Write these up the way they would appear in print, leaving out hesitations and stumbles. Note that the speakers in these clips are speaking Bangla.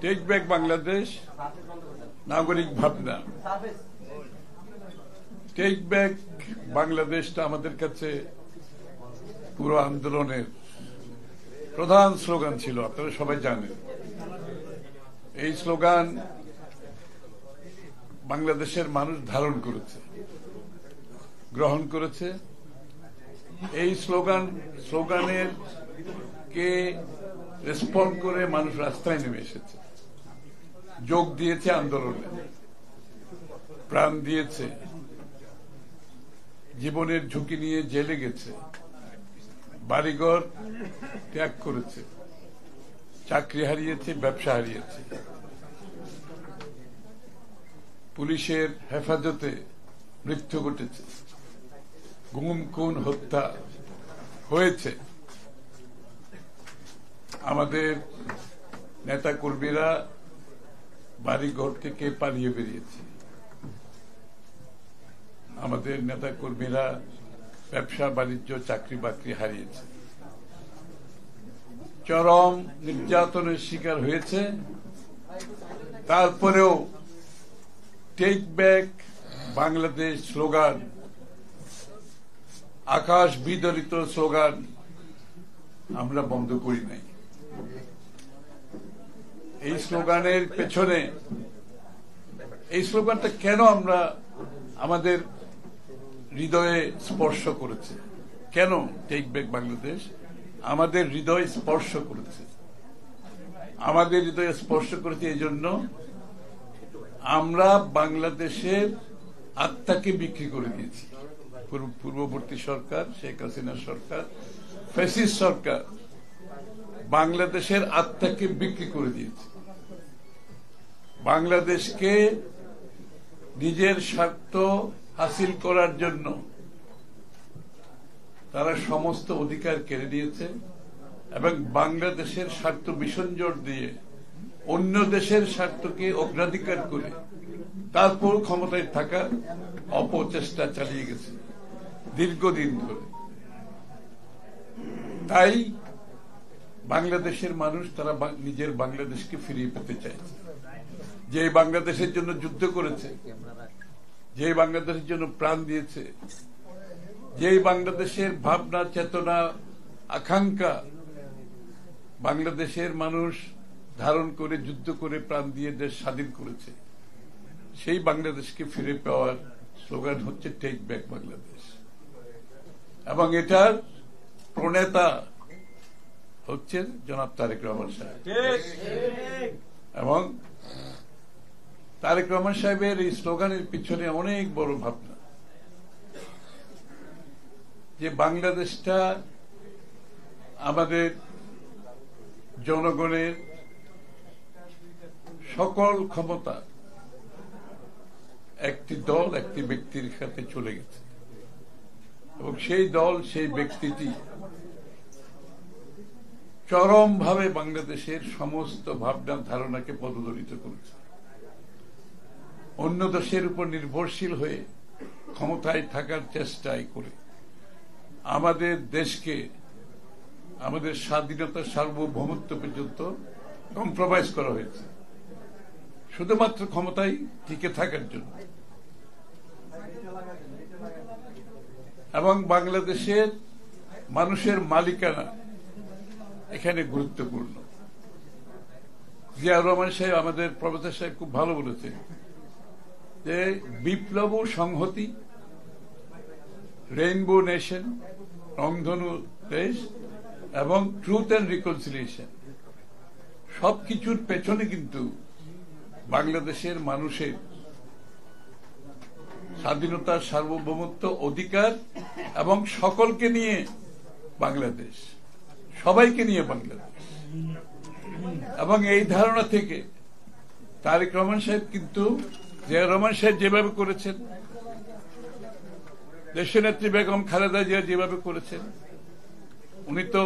টেক ব্যাক বাংলাদেশ, নাগরিক ভাবনা। টেক ব্যাক বাংলাদেশটা আমাদের কাছে পুরো আন্দোলনের প্রধান স্লোগান ছিল, আপনারা সবাই জানেন। এই স্লোগান বাংলাদেশের মানুষ ধারণ করেছে, গ্রহণ করেছে। এই স্লোগানের কে রেসপন্ড করে মানুষ রাস্তায় নেমে এসেছে, যোগ দিয়েছে আন্দোলনে, প্রাণ দিয়েছে, জীবনের ঝুঁকি নিয়ে জেলে গেছে, বাড়িঘর ত্যাগ করেছে, চাকরি হারিয়েছে, ব্যবসা হারিয়েছে, পুলিশের হেফাজতে মৃত্যু ঘটেছে, গুম খুন হত্যা হয়েছে। আমাদের নেতা কর্মীরা বাড়িঘর থেকে পালিয়ে বেরিয়েছে, আমাদের নেতা কর্মীরা ব্যবসা বাণিজ্য চাকরি বাকরি হারিয়েছে, চরম নির্যাতনের শিকার হয়েছে। তারপরেও টেক ব্যাক বাংলাদেশ স্লোগান, আকাশ বিদরিত স্লোগান আমরা বন্ধ করি নাই। এই স্লোগানের পেছনে, এই স্লোগানটা কেন আমরা আমাদের হৃদয়ে স্পর্শ করেছে, কেন টেক ব্যাক বাংলাদেশ আমাদের হৃদয় স্পর্শ করেছে? আমাদের হৃদয়ে স্পর্শ করেছে এই জন্য, আমরা বাংলাদেশের আত্মাকে বিক্রি করে দিয়েছি। পূর্ববর্তী সরকার, শেখ হাসিনা সরকার, ফ্যাসিস্ট সরকার বাংলাদেশের আত্মাকে বিক্রি করে দিয়েছে। বাংলাদেশকে নিজের স্বার্থ হাসিল করার জন্য তারা সমস্ত অধিকার কেড়ে নিয়েছে এবং বাংলাদেশের স্বার্থ বিসর্জন দিয়ে অন্য দেশের স্বার্থকে অগ্রাধিকার করে তারপর ক্ষমতায় থাকার অপচেষ্টা চালিয়ে গেছে দীর্ঘদিন ধরে। তাই বাংলাদেশের মানুষ তারা নিজের বাংলাদেশকে ফিরিয়ে পেতে চাইছে। যে বাংলাদেশের জন্য যুদ্ধ করেছে, যে বাংলাদেশের জন্য প্রাণ দিয়েছে, যে বাংলাদেশের ভাবনা, চেতনা, আকাঙ্ক্ষা বাংলাদেশের মানুষ ধারণ করে যুদ্ধ করে প্রাণ দিয়ে দেশ স্বাধীন করেছে, সেই বাংলাদেশকে ফিরে পাওয়ার স্লোগান হচ্ছে টেক ব্যাক বাংলাদেশ। এবং এটার প্রণেতা হচ্ছেন জনাব তারেক রহমান সাহেব। এবং তারেক রহমান সাহেবের এই স্লোগানের পিছনে অনেক বড় ভাবনা, যে বাংলাদেশটা আমাদের জনগণের সকল ক্ষমতা একটি দল, একটি ব্যক্তির সাথে চলে গেছে এবং সেই দল, সেই ব্যক্তিটি চরমভাবে বাংলাদেশের সমস্ত ভাবনা ধারণাকে পদদলিত করেছে। অন্য দেশের উপর নির্ভরশীল হয়ে ক্ষমতায় থাকার চেষ্টাই করে আমাদের দেশকে, আমাদের স্বাধীনতা, সার্বভৌমত্ব পর্যন্ত কম্প্রোমাইজ করা হয়েছে শুধুমাত্র ক্ষমতায় টিকে থাকার জন্য। এবং বাংলাদেশের মানুষের মালিকানা এখানে গুরুত্বপূর্ণ। জিয়াউর রহমান সাহেব, আমাদের প্রফেসর সাহেব খুব ভালো বলেছেন যে বিপ্লব ও সংহতি, রেইনবো নেশন, রংধনু দেশ এবং ট্রুথ অ্যান্ড রিকনসিলিয়েশন, সবকিছুর পেছনে কিন্তু বাংলাদেশের মানুষের স্বাধীনতা, সার্বভৌমত্ব, অধিকার এবং সকলকে নিয়ে বাংলাদেশ, সবাইকে নিয়ে বাংলাদেশ। এবং এই ধারণা থেকে তারেক রহমান সাহেব কিন্তু, জিয়াউর রহমান সাহেব যেভাবে করেছেন, দেশনেত্রী বেগম খালেদা জিয়া যেভাবে করেছেন, উনি তো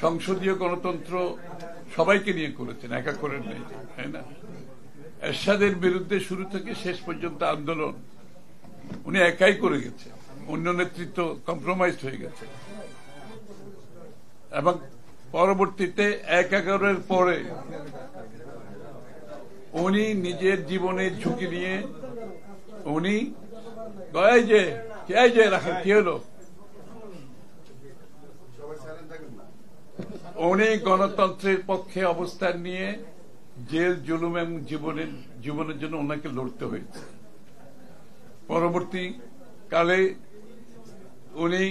সংসদীয় গণতন্ত্র সবাইকে নিয়ে করেছেন, একা করেন নাই, তাই না? এরশাদের বিরুদ্ধে শুরু থেকে শেষ পর্যন্ত আন্দোলন উনি একাই করে গেছেন, অন্য নেতৃত্ব কম্প্রোমাইজ হয়ে গেছে। এবং পরবর্তীতে ১/১১-এর পরে উনি নিজের জীবনের ঝুঁকি নিয়ে উনি গয় যে রাখেন কি হলো, উনি গণতন্ত্রের পক্ষে অবস্থান নিয়ে জেল জুলুম এবং জীবনের জন্য ওনাকে লড়তে হয়েছে। পরবর্তী কালে উনি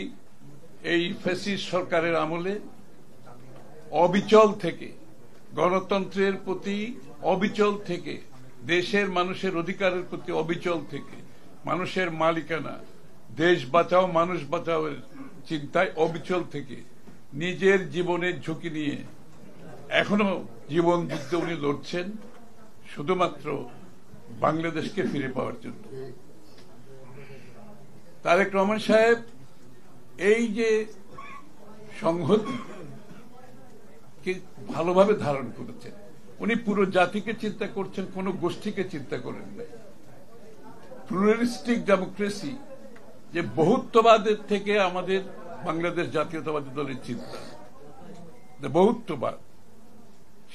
এই ফ্যাসিস্ট সরকারের আমলে অবিচল থেকে, গণতন্ত্রের প্রতি অবিচল থেকে, দেশের মানুষের অধিকারের প্রতি অবিচল থেকে, মানুষের মালিকানা, দেশ বাঁচাও মানুষ বাঁচাও এর চিন্তায় অবিচল থেকে নিজের জীবনের ঝুঁকি নিয়ে এখনো জীবন যুদ্ধে উনি লড়ছেন শুধুমাত্র বাংলাদেশকে ফিরে পাওয়ার জন্য। তারেক রহমান সাহেব এই যে সংহতিকে ভালোভাবে ধারণ করেছেন, উনি পুরো জাতিকে চিন্তা করছেন, কোন গোষ্ঠীকে চিন্তা করেন নাই। প্লুরালিস্টিক ডেমোক্রেসি, যে বহুত্ববাদের থেকে আমাদের বাংলাদেশ জাতীয়তাবাদী দলের চিন্তা, বহুত্ববাদ,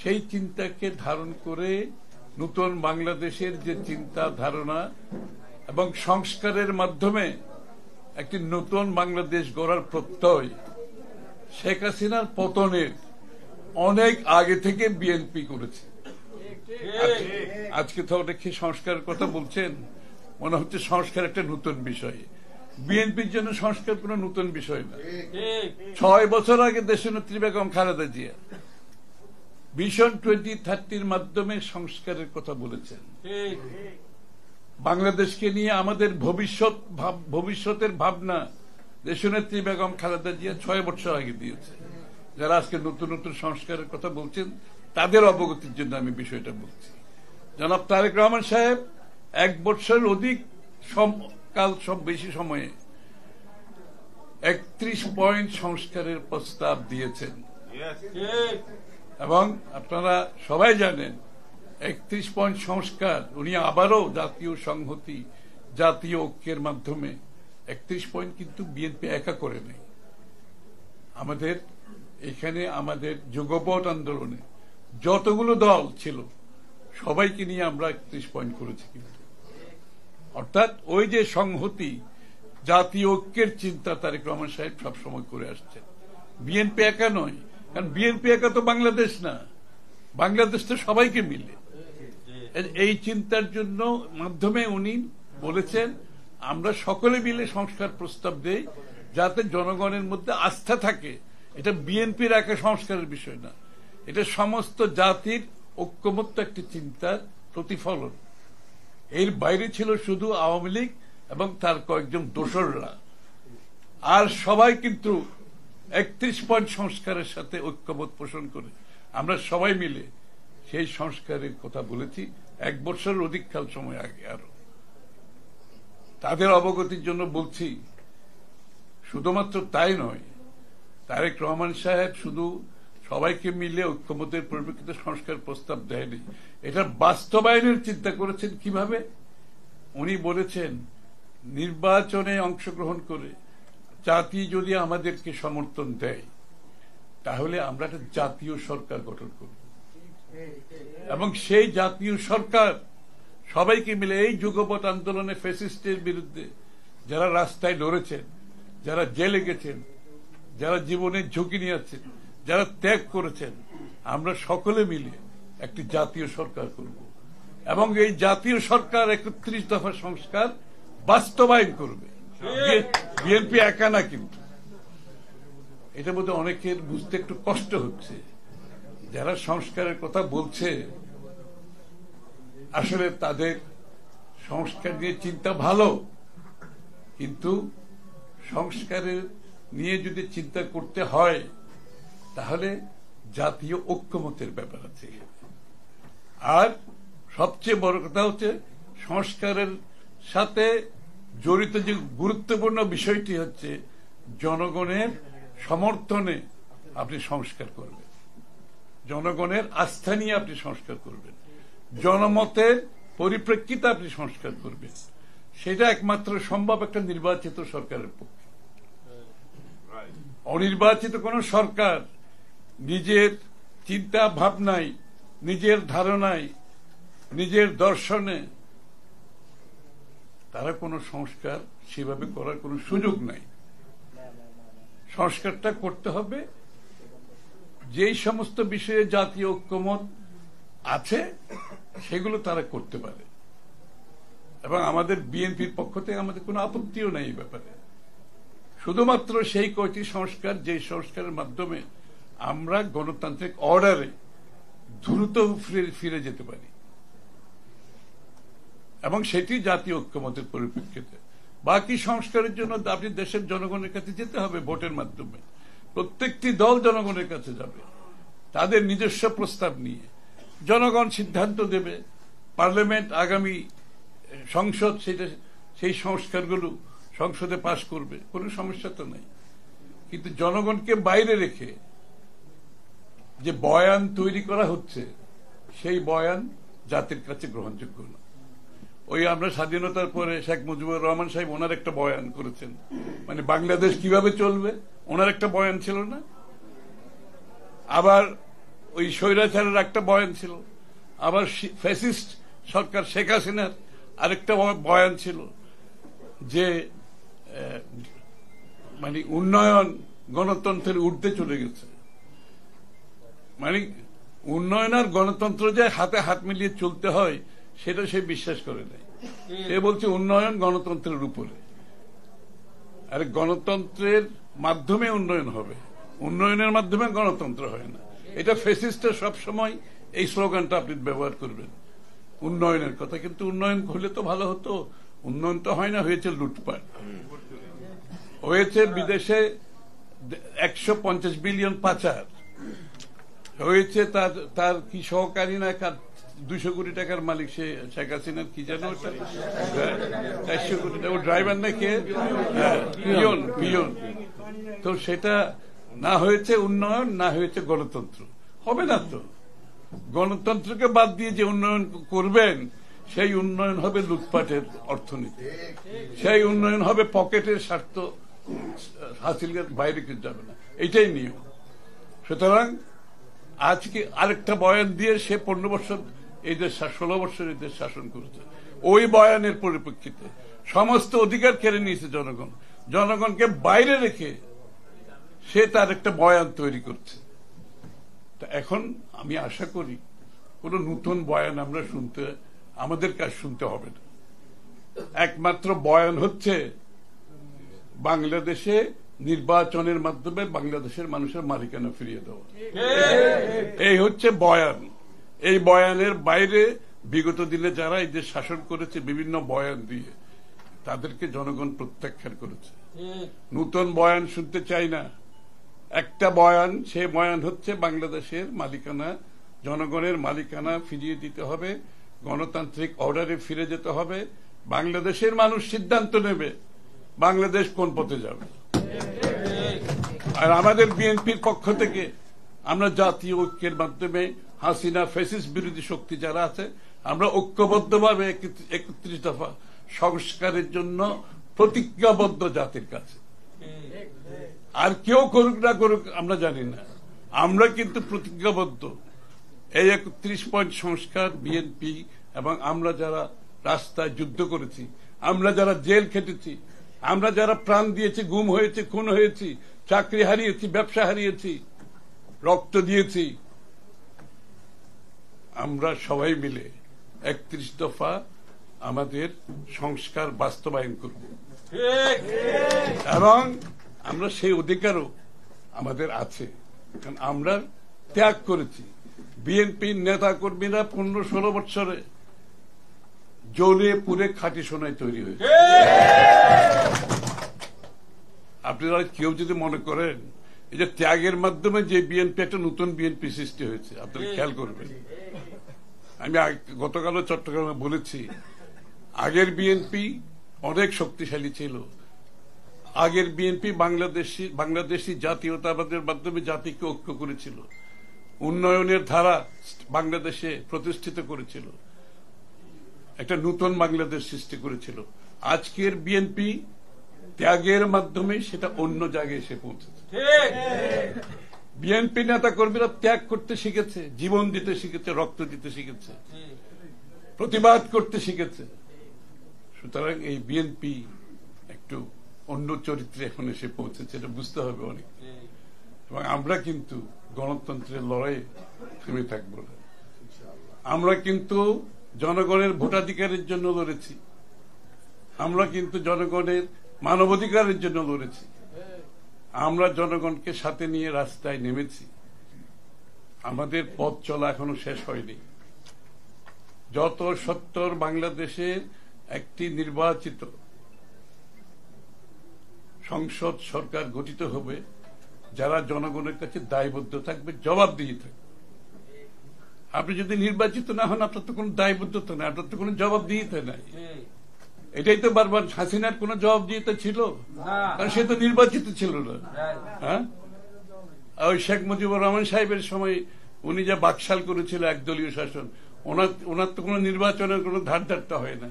সেই চিন্তাকে ধারণ করে নতুন বাংলাদেশের যে চিন্তা ধারণা এবং সংস্কারের মাধ্যমে একটি নতুন বাংলাদেশ গড়ার প্রত্যয় শেখ হাসিনার পতনের অনেক আগে থেকে বিএনপি করেছে। আজকে তো দেখি সংস্কারের কথা বলছেন, মনে হচ্ছে সংস্কার একটা নতুন বিষয়। বিএনপির জন্য সংস্কার কোন নতুন বিষয় না। 6 বছর আগে দেশনেত্রী বেগম খালেদা জিয়া ভিশন 2030 মাধ্যমে সংস্কারের কথা বলেছেন। বাংলাদেশকে নিয়ে আমাদের ভবিষ্যতের ভাবনা দেশনেত্রী বেগম খালেদা জিয়া 6 বছর আগে দিয়েছে। যারা আজকে নতুন নতুন সংস্কারের কথা বলছেন তাদের অবগতির জন্য আমি বিষয়টা বলছি। জনাব তারেক রহমান সাহেব 1 বছরের অধিক বেশি সময়ে 31 পয়েন্ট সংস্কারের প্রস্তাব দিয়েছেন এবং আপনারা সবাই জানেন 31 পয়েন্ট সংস্কার উনি আবারও জাতীয় সংহতি, জাতীয় ঐক্যের মাধ্যমে 31 পয়েন্ট কিন্তু বিএনপি একা করে নেই। আমাদের এখানে আমাদের যুগপৎ আন্দোলনে যতগুলো দল ছিল সবাইকে নিয়ে আমরা 31 পয়েন্ট করেছি। কিন্তু অর্থাৎ ওই যে সংহতি, জাতীয় ঐক্যের চিন্তা তারেক রহমান সাহেব সবসময় করে আসছেন। বিএনপি একা নয়, কারণ বিএনপি একা তো বাংলাদেশ না, বাংলাদেশ তো সবাইকে মিলে। এই চিন্তার জন্য মাধ্যমে উনি বলেছেন আমরা সকলে মিলে সংস্কার প্রস্তাব দেই যাতে জনগণের মধ্যে আস্থা থাকে। এটা বিএনপির একা সংস্কারের বিষয় না, এটা সমস্ত জাতির ঐক্যমত্য একটি চিন্তার প্রতিফলন। এর বাইরে ছিল শুধু আওয়ামী লীগ এবং তার কয়েকজন দোসররা, আর সবাই কিন্তু 31 পয়েন্ট সংস্কারের সাথে ঐক্যবোধ পোষণ করে আমরা সবাই মিলে সেই সংস্কারের কথা বলেছি 1 বছরের অধিককাল সময় আগে। আরো তাদের অবগতির জন্য বলছি, শুধুমাত্র তাই নয়, তারেক রহমান সাহেব শুধু সবাইকে মিলে ঐক্যমতের পরিপ্রেক্ষিতে সংস্কার প্রস্তাব দেয়নি, এটা বাস্তবায়নের চিন্তা করেছেন। কিভাবে? উনি বলেছেন নির্বাচনে অংশগ্রহণ করে জাতি যদি আমাদেরকে সমর্থন দেয় তাহলে আমরা একটা জাতীয় সরকার গঠন করব এবং সেই জাতীয় সরকার সবাইকে মিলে এই যুগপৎ আন্দোলনে ফ্যাসিস্টের বিরুদ্ধে যারা রাস্তায় লড়েছেন, যারা জেলে গেছেন, যারা জীবনের ঝুঁকি নিয়েছেন, যারা ত্যাগ করেছেন, আমরা সকলে মিলে একটি জাতীয় সরকার করব এবং এই জাতীয় সরকার 31 দফা সংস্কার বাস্তবায়ন করবে। বিএনপি একা না, কিন্তু এটা বোধহয় অনেকের বুঝতে একটু কষ্ট হচ্ছে। যারা সংস্কারের কথা বলছে আসলে তাদের সংস্কার নিয়ে চিন্তা ভালো, কিন্তু সংস্কারের নিয়ে যদি চিন্তা করতে হয় তাহলে জাতীয় ঐক্যমতের ব্যাপার আছে। আর সবচেয়ে বড় কথা হচ্ছে সংস্কারের সাথে জড়িত যে গুরুত্বপূর্ণ বিষয়টি হচ্ছে জনগণের সমর্থনে আপনি সংস্কার করবেন, জনগণের আস্থা নিয়ে আপনি সংস্কার করবেন, জনমতের পরিপ্রেক্ষিতে আপনি সংস্কার করবেন। সেটা একমাত্র সম্ভব একটা নির্বাচিত সরকারের পক্ষে। অনির্বাচিত কোন সরকার নিজের চিন্তা ভাবনায়, নিজের ধারণায় নিজের দর্শনে তারা কোনো সংস্কার সেভাবে করার কোনো সুযোগ নাই। সংস্কারটা করতে হবে যেই সমস্ত বিষয়ে জাতীয় ঐক্যমত আছে সেগুলো তারা করতে পারে, এবং আমাদের বিএনপির পক্ষ থেকে আমাদের কোনো আপত্তিও নেই এই ব্যাপারে। শুধুমাত্র সেই কয়টি সংস্কার, যে সংস্কারের মাধ্যমে আমরা গণতান্ত্রিক অর্ডারে দ্রুত ফিরে যেতে পারি, এবং সেটি জাতীয় ঐক্যমতের পরিপ্রেক্ষিতে। বাকি সংস্কারের জন্য আপনি দেশের জনগণের কাছে যেতে হবে ভোটের মাধ্যমে। প্রত্যেকটি দল জনগণের কাছে যাবে তাদের নিজস্ব প্রস্তাব নিয়ে, জনগণ সিদ্ধান্ত দেবে, পার্লামেন্ট আগামী সংসদ সেই সংস্কারগুলো সংসদে পাশ করবে, কোনো সমস্যা তো নাই। কিন্তু জনগণকে বাইরে রেখে যে বয়ান তৈরি করা হচ্ছে সেই বয়ান জাতির কাছে গ্রহণযোগ্য না। ওই আমরা স্বাধীনতার পরে শেখ মুজিবুর রহমান সাহেব ওনার একটা বয়ান করেছেন, মানে বাংলাদেশ কিভাবে চলবে ওনার একটা বয়ান ছিল না? আবার ওই স্বৈরাচারের একটা বয়ান ছিল, আবার ফ্যাসিস্ট সরকার শেখ হাসিনার আরেকটা বয়ান ছিল যে মানে উন্নয়ন গণতন্ত্রের ঊর্ধ্বে চলে গেছে। মানে উন্নয়ন আর গণতন্ত্র যে হাতে হাত মিলিয়ে চলতে হয় সেটা সে বিশ্বাস করে নাই। সে বলছে উন্নয়ন গণতন্ত্রের উপরে, আর গণতন্ত্রের মাধ্যমে উন্নয়ন হবে, উন্নয়নের মাধ্যমে গণতন্ত্র হয় না। এটা ফ্যাসিস্টরা সবসময় এই স্লোগানটা আপনি ব্যবহার করবেন উন্নয়নের কথা, কিন্তু উন্নয়ন হলে তো ভালো হতো। উন্নয়ন তো হয় না, হয়েছে লুটপাট, হয়েছে বিদেশে 150 বিলিয়ন পাচার হয়েছে, তার কি সহকারী না 200 কোটি টাকার মালিক সে শেখ হাসিনার কি জানো 400 কোটি টাকা, ও ড্রাইভার না কে পিয়ন। তো সেটা না হয়েছে উন্নয়ন, না হয়েছে গণতন্ত্র। হবে না তো, গণতন্ত্রকে বাদ দিয়ে যে উন্নয়ন করবেন সেই উন্নয়ন হবে লুটপাটের অর্থনীতি, সেই উন্নয়ন হবে পকেটের স্বার্থ হাসিলের বাইরে কিছু যাবে না, এটাই নিয়ম। সুতরাং আজকে আরেকটা বয়ান দিয়ে সে 15 বছর এই দেশ 16 বছর এই দেশ শাসন করেছে। ওই বয়ানের পরিপ্রেক্ষিতে সমস্ত অধিকার কেড়ে নিয়েছে জনগণ, জনগণকে বাইরে রেখে সে তার একটা বয়ান তৈরি করছে। এখন আমি আশা করি কোন নতুন বয়ান আমরা আমাদের কাজ শুনতে হবে না। একমাত্র বয়ান হচ্ছে বাংলাদেশে নির্বাচনের মাধ্যমে বাংলাদেশের মানুষের মালিকানা ফিরিয়ে দেওয়া, এই হচ্ছে বয়ান। এই বয়ানের বাইরে বিগত দিনে যারা এই দেশ শাসন করেছে বিভিন্ন বয়ান দিয়ে তাদেরকে জনগণ প্রত্যাখ্যান করেছে। নতুন বয়ান শুনতে চাই না। একটা বয়ান, সে বয়ান হচ্ছে বাংলাদেশের মালিকানা, জনগণের মালিকানা ফিরিয়ে দিতে হবে, গণতান্ত্রিক অর্ডারে ফিরে যেতে হবে, বাংলাদেশের মানুষ সিদ্ধান্ত নেবে বাংলাদেশ কোন পথে যাবে। আর আমাদের বিএনপির পক্ষ থেকে আমরা জাতীয় ঐক্যের মাধ্যমে হাসিনা ফ্যাসিস্ট বিরোধী শক্তি যারা আছে আমরা ঐক্যবদ্ধভাবে 31 দফা সংস্কারের জন্য প্রতিজ্ঞাবদ্ধ জাতির কাছে। আর কেউ করুক না করুক আমরা জানি না, আমরা কিন্তু প্রতিজ্ঞাবদ্ধ। এই 31 পয়েন্ট সংস্কার বিএনপি এবং আমরা যারা রাস্তায় যুদ্ধ করেছি, আমরা যারা জেল খেটেছি, আমরা যারা প্রাণ দিয়েছি, গুম হয়েছি, খুন হয়েছি, চাকরি হারিয়েছি, ব্যবসা হারিয়েছি, রক্ত দিয়েছি, আমরা সবাই মিলে 31 দফা আমাদের সংস্কার বাস্তবায়ন করব এবং আমরা সেই অধিকারও আমাদের আছে, কারণ আমরা ত্যাগ করেছি। বিএনপির নেতা কর্মীরা 15-16 বছরে জ্বলে পুড়ে খাঁটি সোনায় তৈরি হয়েছে। আপনারা কেউ যদি মনে করেন এই যে ত্যাগের মাধ্যমে যে বিএনপি, একটা নতুন বিএনপি সৃষ্টি হয়েছে, আপনারা খেয়াল করবেন। আমি গতকালও চট্টগ্রামে বলেছি, আগের বিএনপি অনেক শক্তিশালী ছিল। আগের বিএনপি বাংলাদেশি জাতীয়তাবাদের মাধ্যমে জাতিকে ঐক্য করেছিল, উন্নয়নের ধারা বাংলাদেশে প্রতিষ্ঠিত করেছিল, একটা নতুন বাংলাদেশ সৃষ্টি করেছিল। আজকের বিএনপি ত্যাগের মাধ্যমে সেটা অন্য জায়গায় এসে পৌঁছেছে। বিএনপি নেতা কর্মীরা ত্যাগ করতে শিখেছে, জীবন দিতে শিখেছে, রক্ত দিতে শিখেছে। প্রতিবাদ করতে শিখেছে। সুতরাং এই বিএনপি একটু অন্য চরিত্রে এখন এসে পৌঁছেছে, এটা বুঝতে হবে অনেক। এবং আমরা কিন্তু গণতন্ত্রের লড়াই থেমে থাকবো না। আমরা কিন্তু জনগণের ভোটাধিকারের জন্য লড়েছি, আমরা কিন্তু জনগণের মানবাধিকারের জন্য লড়েছি, আমরা জনগণকে সাথে নিয়ে রাস্তায় নেমেছি। আমাদের পথ চলা এখনো শেষ হয়নি। যত সত্তর বাংলাদেশের একটি নির্বাচিত সংসদ সরকার গঠিত হবে, যারা জনগণের কাছে দায়বদ্ধ থাকবে, জবাবদিহি থাকবে। আপনি যদি নির্বাচিত না হন, আপনার তো কোনো দায়বদ্ধতা নেই, আপনার তো কোনো জবাবদিহিতা নাই। এটাই তো বারবার হাসিনার কোনো জবাবদিহিতা ছিল, কারণ সে তো নির্বাচিত ছিল না। হ্যাঁ, ওই শেখ মুজিবুর রহমান সাহেবের সময় উনি যে বাকশাল করেছিল একদলীয় শাসন, ওনার তো কোনো নির্বাচনের কোনো ধারটা হয় না।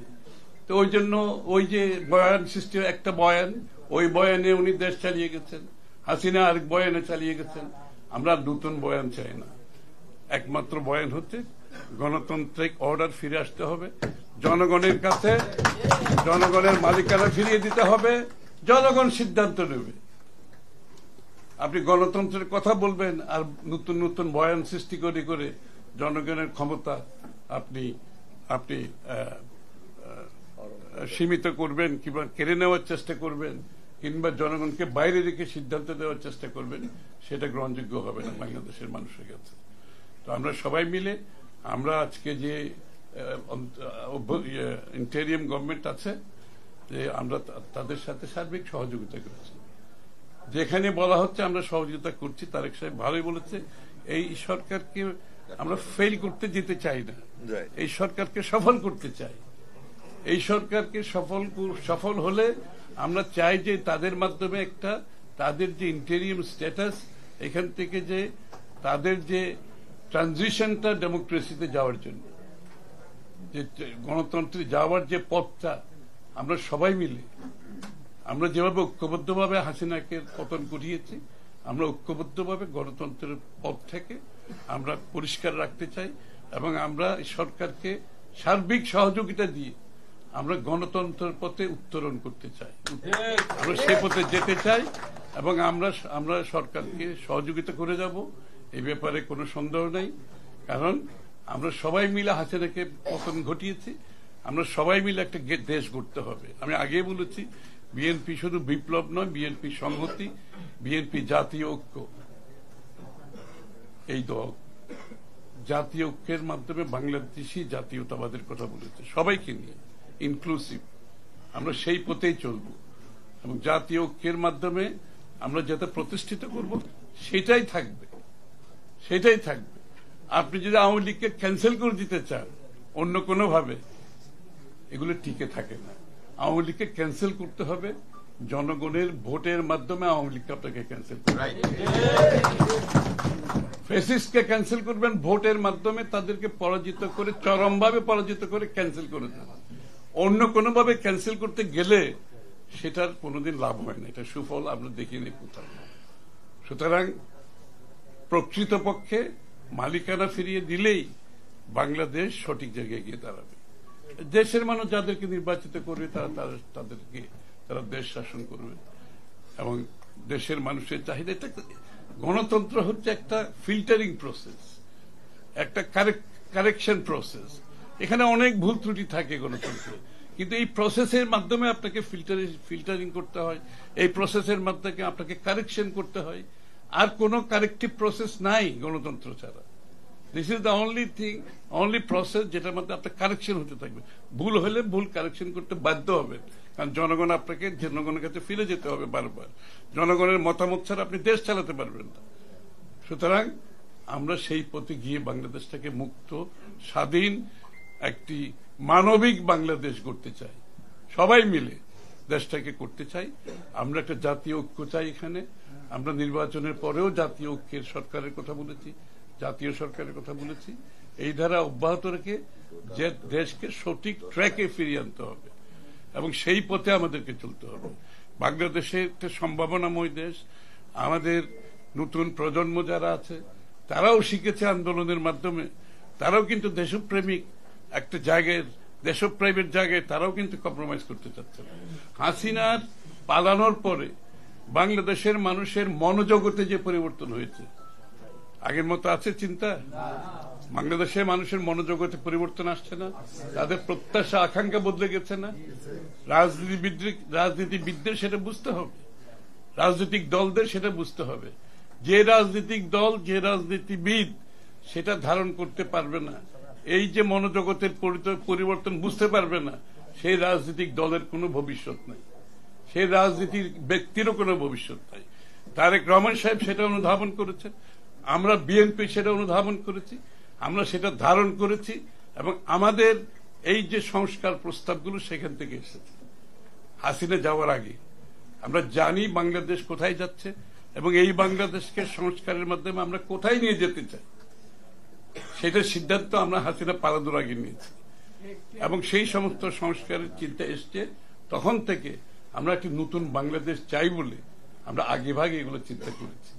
তো ওই জন্য ওই যে বয়ান সৃষ্টি, একটা বয়ান, ওই বয়ানে উনি দেশ চালিয়ে গেছেন, হাসিনা আরেক বয়ানে চালিয়ে গেছেন। আমরা নতুন বয়ান চাই না। একমাত্র বয়ান হচ্ছে গণতান্ত্রিক অর্ডার ফিরে আসতে হবে, জনগণের কাছে জনগণের মালিকানা ফিরিয়ে দিতে হবে, জনগণ সিদ্ধান্ত নেবে। আপনি গণতন্ত্রের কথা বলবেন আর নতুন নতুন বয়ান সৃষ্টি করে করে জনগণের ক্ষমতা আপনি আপনি সীমিত করবেন, কিংবা কেড়ে নেওয়ার চেষ্টা করবেন, কিংবা জনগণকে বাইরে রেখে সিদ্ধান্ত দেওয়ার চেষ্টা করবেন, সেটা গ্রহণযোগ্য হবে না বাংলাদেশের মানুষের কাছে। তো আমরা সবাই মিলে, আমরা আজকে যে ইন্টেরিয়াম গভর্নমেন্ট আছে, যে আমরা তাদের সাথে সার্বিক সহযোগিতা করছি। যেখানে বলা হচ্ছে আমরা সহযোগিতা করছি, তারেক সাহেব ভালোই বলেছে, এই সরকারকে আমরা ফেল করতে যেতে চাই না, এই সরকারকে সফল করতে চাই। এই সরকারকে সফল হলে আমরা চাই যে তাদের মাধ্যমে একটা, তাদের যে ইন্টেরিয়াম স্ট্যাটাস, এখান থেকে যে তাদের যে ট্রানজিশনটা ডেমোক্রেসিতে যাওয়ার জন্য, যে গণতন্ত্রে যাওয়ার যে পথটা, আমরা সবাই মিলে, আমরা যেভাবে ঐক্যবদ্ধভাবে হাসিনাকে পতন করিয়েছি, আমরা ঐক্যবদ্ধভাবে গণতন্ত্রের পথ থেকে আমরা পরিষ্কার রাখতে চাই, এবং আমরা সরকারকে সার্বিক সহযোগিতা দিয়ে আমরা গণতন্ত্রের পথে উত্তরণ করতে চাই, আমরা সে পথে যেতে চাই, এবং আমরা সরকারকে সহযোগিতা করে যাব, এই ব্যাপারে কোনো সন্দেহ নেই। কারণ আমরা সবাই মিলে হাসিনাকে পতন ঘটিয়েছি, আমরা সবাই মিলে একটা দেশ গড়তে হবে। আমি আগে বলেছি, বিএনপি শুধু বিপ্লব নয়, বিএনপি সংহতি, বিএনপি জাতীয় ঐক্য। এই দল জাতীয় ঐক্যের মাধ্যমে বাংলাদেশি জাতীয়তাবাদের কথা বলেছে, সবাইকে নিয়ে, ইনক্লুসিভ। আমরা সেই পথেই চলব, এবং জাতীয় ঐক্যের মাধ্যমে আমরা যাতে প্রতিষ্ঠিত করব, সেটাই থাকবে, সেটাই থাকবে। আপনি যদি আওয়ামী লীগকে ক্যান্সেল করে দিতে চান অন্য কোনো ভাবে, এগুলো টিকে থাকে না। আওয়ামী লীগকে ক্যান্সেল করতে হবে, জনগণের ভোটের মাধ্যমে আওয়ামী লীগকে আপনাকে ক্যান্সেল করতে হবে। ফ্যাসিস্টকে ক্যান্সেল করবেন ভোটের মাধ্যমে, তাদেরকে পরাজিত করে, চরমভাবে পরাজিত করে ক্যান্সেল করে দেন। অন্য কোনোভাবে ক্যান্সেল করতে গেলে সেটার কোনোদিন লাভ হয় না, এটা সুফল আমরা দেখিনি কোথাও। সুতরাং প্রকৃতপক্ষে মালিকানা ফিরিয়ে দিলেই বাংলাদেশ সঠিক জায়গায় গিয়ে দাঁড়াবে। দেশের মানুষ যাদেরকে নির্বাচিত করবে, তারা দেশ শাসন করবে, এবং দেশের মানুষের চাহিদা। গণতন্ত্র হচ্ছে একটা ফিল্টারিং প্রসেস, একটা কারেকশন প্রসেস। এখানে অনেক ভুল ত্রুটি থাকে গণতন্ত্রে, কিন্তু এই প্রসেসের মাধ্যমে আপনাকে ফিল্টারিং করতে হয়, এই প্রসেসের মাধ্যমে আপনাকে কারেকশন করতে হয়। আর কোন কারেক্টিভ প্রসেস নাই গণতন্ত্র ছাড়া। This is the only process যেটার মধ্যে আপনার কারেকশন হতে থাকবে। ভুল হলে ভুল কারেকশন করতে বাধ্য হবেন, কারণ জনগণ আপনাকে জনগণের কাছে ফিরে যেতে হবে বারবার। জনগণের মতামত ছাড়া আপনি দেশ চালাতে পারবেন না। সুতরাং আমরা সেই পথে গিয়ে বাংলাদেশটাকে মুক্ত, স্বাধীন, একটি মানবিক বাংলাদেশ করতে চাই, সবাই মিলে দেশটাকে করতে চাই। আমরা একটা জাতীয় ঐক্য চাই এখানে। আমরা নির্বাচনের পরেও জাতীয় ঐক্যের সরকারের কথা বলেছি, জাতীয় সরকারের কথা বলেছি। এই ধারা অব্যাহত রেখে যে দেশকে সঠিক ট্র্যাকে ফিরিয়ে আনতে হবে, এবং সেই পথে আমাদেরকে চলতে হবে। বাংলাদেশে একটা সম্ভাবনাময় দেশ। আমাদের নতুন প্রজন্ম যারা আছে, তারাও শিখেছে আন্দোলনের মাধ্যমে, তারাও কিন্তু দেশপ্রেমিক একটা জায়গায় দেশপ্রাইভেট জায়গায় তারাও কিন্তু কম্প্রোমাইজ করতে চাচ্ছে না। হাসিনার পালানোর পরে বাংলাদেশের মানুষের মনোজগতে যে পরিবর্তন হয়েছে, আগের মতো আছে চিন্তা? বাংলাদেশের মানুষের মনোজগতে পরিবর্তন আসছে না, তাদের প্রত্যাশা আকাঙ্ক্ষা বদলে গেছে না। রাজনীতিবিদদের সেটা বুঝতে হবে, রাজনৈতিক দলদের সেটা বুঝতে হবে। যে রাজনৈতিক দল, যে রাজনীতিবিদ সেটা ধারণ করতে পারবে না, এই যে মনোজগতের পরিবর্তন বুঝতে পারবে না, সেই রাজনৈতিক দলের কোনো ভবিষ্যৎ নাই, সেই রাজনীতির ব্যক্তিরও কোনো ভবিষ্যৎ নাই। তারেক রহমান সাহেব সেটা অনুধাবন করেছেন, আমরা বিএনপি সেটা অনুধাবন করেছি, আমরা সেটা ধারণ করেছি, এবং আমাদের এই যে সংস্কার প্রস্তাবগুলো সেখান থেকে এসেছে। হাসিনা যাওয়ার আগে আমরা জানি বাংলাদেশ কোথায় যাচ্ছে এবং এই বাংলাদেশকে সংস্কারের মাধ্যমে আমরা কোথায় নিয়ে যেতে চাই, সেটার সিদ্ধান্ত আমরা হাসিনা পালানোর আগে নিয়েছি। এবং সেই সমস্ত সংস্কারের চিন্তা এসছে তখন থেকে আমরা একটি নতুন বাংলাদেশ চাই বলে আমরা আগে ভাগে এগুলো চিন্তা করেছি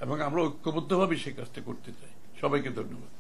এবং আমরা ঐক্যবদ্ধভাবে সেই কাজটা করতে চাই। সবাইকে ধন্যবাদ।